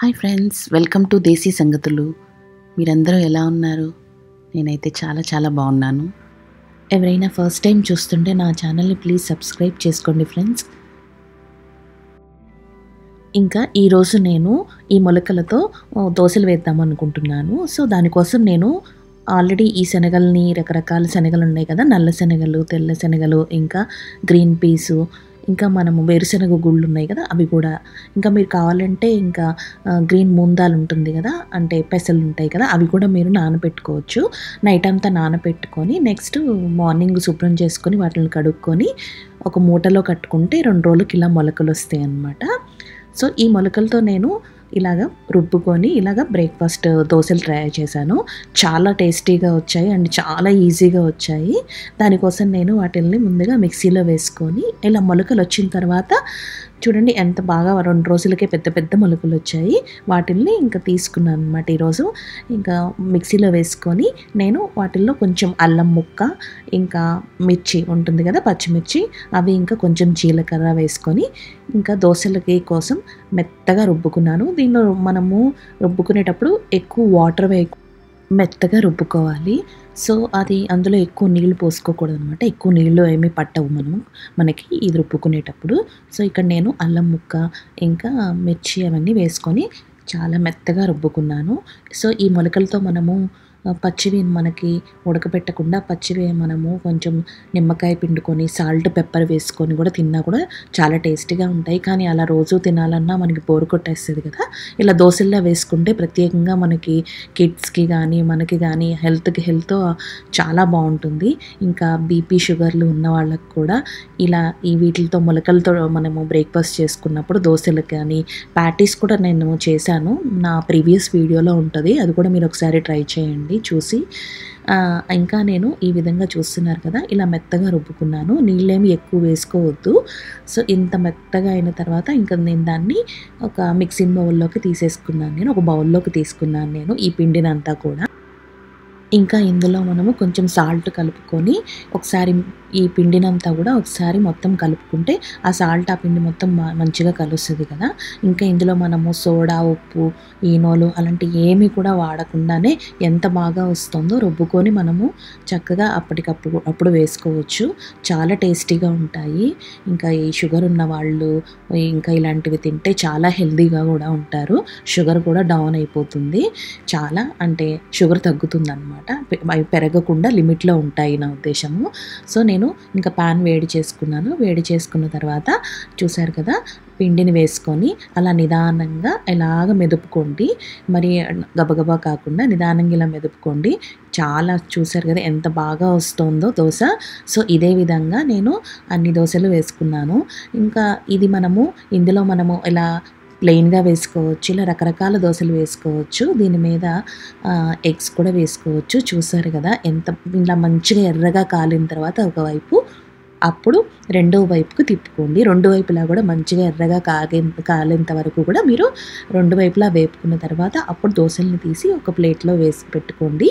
Hi friends, welcome to దేశీ సంగతులు. మీరందరూ ఎలా ఉన్నారు? నేనైతే చాలా బాగున్నాను. ఎవరైనా ఫస్ట్ టైం చూస్తుంటే నా ఛానల్ని ప్లీజ్ సబ్స్క్రైబ్ చేసుకోండి ఫ్రెండ్స్. ఇంకా ఈరోజు నేను ఈ మొలకలతో దోశలు వేద్దాం అనుకుంటున్నాను. సో దానికోసం నేను ఆల్రెడీ ఈ శనగల్ని, రకరకాల శనగలు ఉన్నాయి కదా, నల్ల శనగలు, తెల్ల శనగలు, ఇంకా గ్రీన్ పీసు, ఇంకా మనము వేరుశనగ గుళ్ళు ఉన్నాయి కదా, అవి కూడా, ఇంకా మీరు కావాలంటే ఇంకా గ్రీన్ మూందాలు ఉంటుంది కదా, అంటే పెసలు ఉంటాయి కదా, అవి కూడా మీరు నానబెట్టుకోవచ్చు. నైట్ అంతా నానబెట్టుకొని నెక్స్ట్ మార్నింగ్ శుభ్రం చేసుకొని వాటిని కడుక్కొని ఒక మూటలో కట్టుకుంటే 2 రోజులకి ఇలా మొలకలు వస్తాయి అన్నమాట. సో ఈ మొలకలతో నేను ఇలాగ రుబ్బుకొని ఇలాగ బ్రేక్ఫాస్ట్ దోశలు ట్రై చేశాను. చాలా టేస్టీగా వచ్చాయి అండ్ చాలా ఈజీగా వచ్చాయి. దానికోసం నేను వాటిల్ని ముందుగా మిక్సీలో వేసుకొని ఇలా మొలకలు వచ్చిన తర్వాత చూడండి ఎంత బాగా 2 రోజులకే పెద్ద మొలకలు వచ్చాయి. వాటిల్ని ఇంకా తీసుకున్నాను అనమాట. ఈరోజు ఇంకా మిక్సీలో వేసుకొని నేను వాటిల్లో కొంచెం అల్లం ముక్క, ఇంకా మిర్చి ఉంటుంది కదా, పచ్చిమిర్చి, అవి ఇంకా కొంచెం జీలకర్ర వేసుకొని ఇంకా దోశలకి కోసం మెత్తగా రుబ్బుకున్నాను. దీనిలో మనము రుబ్బుకునేటప్పుడు ఎక్కువ వాటర్ మెత్తగా రుబ్బుకోవాలి. సో అది అందులో ఎక్కువ నీళ్ళు పోసుకోకూడదు అనమాట. ఎక్కువ నీళ్ళు ఏమీ పట్టవు మనకి ఇది రుబ్బుకునేటప్పుడు. సో ఇక్కడ నేను అల్లం ముక్క ఇంకా మిర్చి అవన్నీ వేసుకొని చాలా మెత్తగా రుబ్బుకున్నాను. సో ఈ మొలకలతో మనము పచ్చివి మనకి ఉడకబెట్టకుండా పచ్చివి మనము కొంచెం నిమ్మకాయ పిండుకొని సాల్ట్ పెప్పర్ వేసుకొని కూడా తిన్నా కూడా చాలా టేస్టీగా ఉంటాయి. కానీ అలా రోజు తినాలన్నా మనకి బోరు కొట్టేస్తుంది కదా. ఇలా దోశల్లో వేసుకుంటే ప్రత్యేకంగా మనకి కిడ్స్కి కానీ మనకి కానీ హెల్త్ చాలా బాగుంటుంది. ఇంకా బీపీ షుగర్లు ఉన్న వాళ్ళకి కూడా ఇలా వీటితో మొలకలతో మనము బ్రేక్ఫాస్ట్ చేసుకున్నప్పుడు దోశలకు కానీ ప్యాటీస్ కూడా నేను చేశాను. నా ప్రీవియస్ వీడియోలో ఉంటుంది, అది కూడా మీరు ఒకసారి ట్రై చేయండి చూసి. ఇంకా నేను ఈ విధంగా చూస్తున్నారు కదా, ఇలా మెత్తగా రుబ్బుకున్నాను. నీళ్ళేమి ఎక్కువ వేసుకోవద్దు. సో ఇంత మెత్తగా అయిన తర్వాత ఇంకా నేను దాన్ని ఒక మిక్సింగ్ బౌల్లోకి తీసేసుకున్నాను. ఒక బౌల్లోకి తీసుకున్నాను నేను ఈ పిండినంతా కూడా. ఇంకా ఇందులో మనము కొంచెం సాల్ట్ కలుపుకొని ఒకసారి ఈ పిండినంతా కూడా ఒకసారి మొత్తం కలుపుకుంటే ఆ సాల్ట్ ఆ పిండి మొత్తం మంచిగా కలుస్తుంది కదా. ఇంకా ఇందులో మనము సోడా, ఉప్పు, ఈనోలు అలాంటి ఏమీ కూడా వాడకుండానే ఎంత బాగా వస్తుందో రుబ్బుకొని మనము చక్కగా అప్పుడు వేసుకోవచ్చు. చాలా టేస్టీగా ఉంటాయి. ఇంకా ఈ షుగర్ ఉన్న వాళ్ళు ఇంకా ఇలాంటివి తింటే చాలా హెల్తీగా కూడా ఉంటారు. షుగర్ కూడా డౌన్ అయిపోతుంది, చాలా అంటే షుగర్ తగ్గుతుంది అన్నమాట. అవి పెరగకుండా లిమిట్లో ఉంటాయి నా ఉద్దేశము. సో నేను ఇంకా ప్యాన్ వేడి చేసుకున్నాను. వేడి చేసుకున్న తర్వాత చూసారు కదా, పిండిని వేసుకొని అలా నిదానంగా ఇలాగ మెదుపుకోండి. మరి గబగబా కాకుండా నిదానంగా ఇలా మెదుపుకోండి. చాలా చూసారు కదా ఎంత బాగా వస్తుందో దోశ. సో ఇదే విధంగా నేను అన్ని దోశలు వేసుకున్నాను. ఇంకా ఇది ఇందులో మనము ఇలా ప్లెయిన్గా వేసుకోవచ్చు, ఇలా రకరకాల దోశలు వేసుకోవచ్చు. దీని మీద ఎగ్స్ కూడా వేసుకోవచ్చు. చూసారు కదా ఎంత ఇలా మంచిగా ఎర్రగా కాలిన తర్వాత ఒకవైపు, అప్పుడు రెండో వైపుకు తిప్పుకోండి. 2 వైపులా కూడా మంచిగా ఎర్రగా కాలేంత వరకు కూడా మీరు 2 వైపులా వేపుకున్న తర్వాత అప్పుడు దోశల్ని తీసి ఒక ప్లేట్లో వేసి పెట్టుకోండి.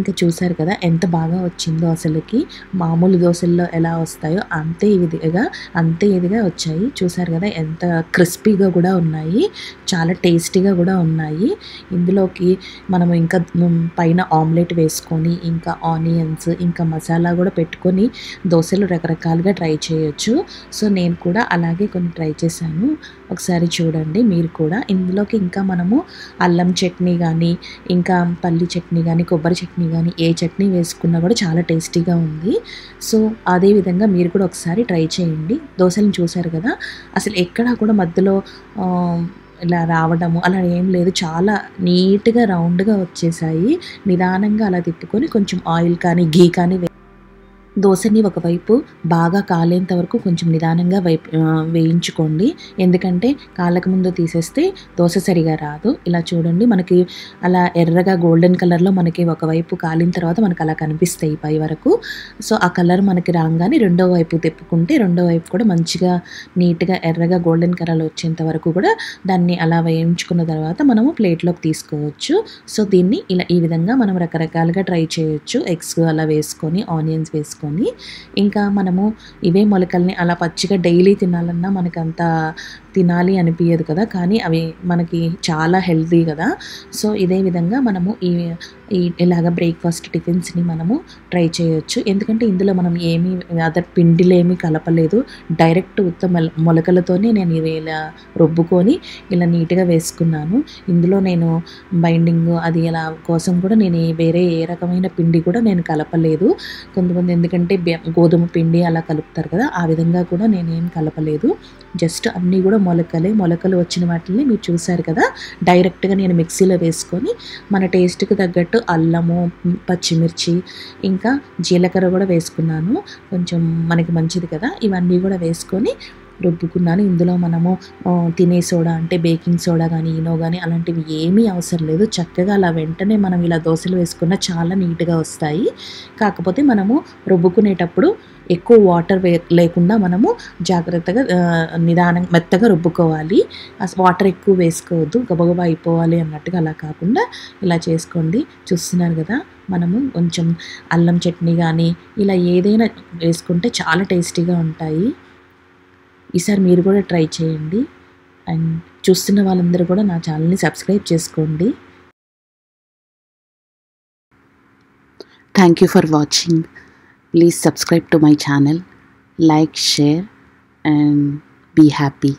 ఇంకా చూసారు కదా ఎంత బాగా వచ్చిందో. అసలుకి మామూలు దోశల్లో ఎలా వస్తాయో అంతే ఇదిగా వచ్చాయి. చూసారు కదా ఎంత క్రిస్పీగా కూడా ఉన్నాయి, చాలా టేస్టీగా కూడా ఉన్నాయి. ఇందులోకి మనము ఇంకా పైన ఆమ్లెట్ వేసుకొని ఇంకా ఆనియన్స్ ఇంకా మసాలా కూడా పెట్టుకొని దోశలు రకరకాలుగా ట్రై చేయొచ్చు. సో నేను కూడా అలాగే కొన్ని ట్రై చేశాను. ఒకసారి చూడండి మీరు కూడా. ఇందులోకి ఇంకా మనము అల్లం చట్నీ కానీ ఇంకా పల్లి చట్నీ కానీ కొబ్బరి చట్నీ కానీ ఏ చట్నీ వేసుకున్నా కూడా చాలా టేస్టీగా ఉంది. సో అదేవిధంగా మీరు కూడా ఒకసారి ట్రై చేయండి. దోశలను చూసారు కదా, అసలు ఎక్కడా కూడా మధ్యలో ఇలా రావడము అలా ఏం లేదు. చాలా నీట్గా రౌండ్గా వచ్చేసాయి. నిదానంగా అలా తిప్పుకొని కొంచెం ఆయిల్ కానీ ఘీ కానీ దోశని ఒకవైపు బాగా కాలేంత వరకు కొంచెం నిదానంగా వేయించుకోండి. ఎందుకంటే కాలక ముందు తీసేస్తే దోశ సరిగా రాదు. ఇలా చూడండి, మనకి అలా ఎర్రగా గోల్డెన్ కలర్లో మనకి ఒకవైపు కాలిన తర్వాత మనకు అలా కనిపిస్తాయి పై వరకు. సో ఆ కలర్ మనకి రాగానే రెండో వైపు తిప్పుకుంటే రెండో వైపు కూడా మంచిగా నీట్గా ఎర్రగా గోల్డెన్ కలర్ వచ్చేంత వరకు కూడా దాన్ని అలా వేయించుకున్న తర్వాత మనము ప్లేట్లోకి తీసుకోవచ్చు. సో దీన్ని ఇలా ఈ విధంగా మనం రకరకాలుగా ట్రై చేయొచ్చు. ఎగ్స్ అలా వేసుకొని ఆనియన్స్ వేసుకొని వేసుకొని ఇంకా మనము ఇవే మొలకల్ని అలా పచ్చిగా డైలీ తినాలన్నా మనకంత తినాలి అనిపించదు కదా, కానీ అవి మనకి చాలా హెల్తీ కదా. సో ఇదే విధంగా మనము ఇలాగ బ్రేక్ఫాస్ట్ టిఫిన్స్ని మనము ట్రై చేయొచ్చు. ఎందుకంటే ఇందులో మనం ఏమీ అదర్ పిండిలేమీ కలపలేదు, డైరెక్ట్ ఉత్త మొలకలతోనే నేను ఇవి ఇలా రుబ్బుకొని ఇలా నీట్గా వేసుకున్నాను. ఇందులో నేను బైండింగ్ అది ఇలా కోసం కూడా నేను వేరే ఏ రకమైన పిండి కూడా నేను కలపలేదు. కొంతమంది ఎందుకంటే గోధుమ పిండి అలా కలుపుతారు కదా, ఆ విధంగా కూడా నేనేం కలపలేదు. జస్ట్ అన్నీ కూడా మొలకలు వచ్చిన వాటిని మీరు చూసారు కదా, డైరెక్ట్గా నేను మిక్సీలో వేసుకొని మన టేస్ట్కి తగ్గట్టు అల్లము, పచ్చిమిర్చి, ఇంకా జీలకర్ర కూడా వేసుకున్నాను, కొంచెం మనకి మంచిది కదా. ఇవన్నీ కూడా వేసుకొని రుబ్బుకున్నాను. ఇందులో మనము తినే సోడా అంటే బేకింగ్ సోడా కానీ ఈనో కానీ అలాంటివి ఏమీ అవసరం లేదు. చక్కగా అలా వెంటనే మనం ఇలా దోశలు వేసుకున్న చాలా నీట్గా వస్తాయి. కాకపోతే మనము రుబ్బుకునేటప్పుడు ఎక్కువ వాటర్ లేకుండా మనము జాగ్రత్తగా నిదానంగా మెత్తగా రుబ్బుకోవాలి. వాటర్ ఎక్కువ వేసుకోవద్దు, గబగబా అయిపోవాలి అన్నట్టుగా అలా కాకుండా ఇలా చేసుకోండి. చూస్తున్నారు కదా, మనము కొంచెం అల్లం చట్నీ కానీ ఇలా ఏదైనా వేసుకుంటే చాలా టేస్టీగా ఉంటాయి. ఈసారి మీరు కూడా ట్రై చేయండి. అండ్ చూస్తున్న వాళ్ళందరూ కూడా నా ఛానల్ని సబ్స్క్రైబ్ చేసుకోండి. Thank you for watching. Please subscribe to my channel, like, share, and be happy.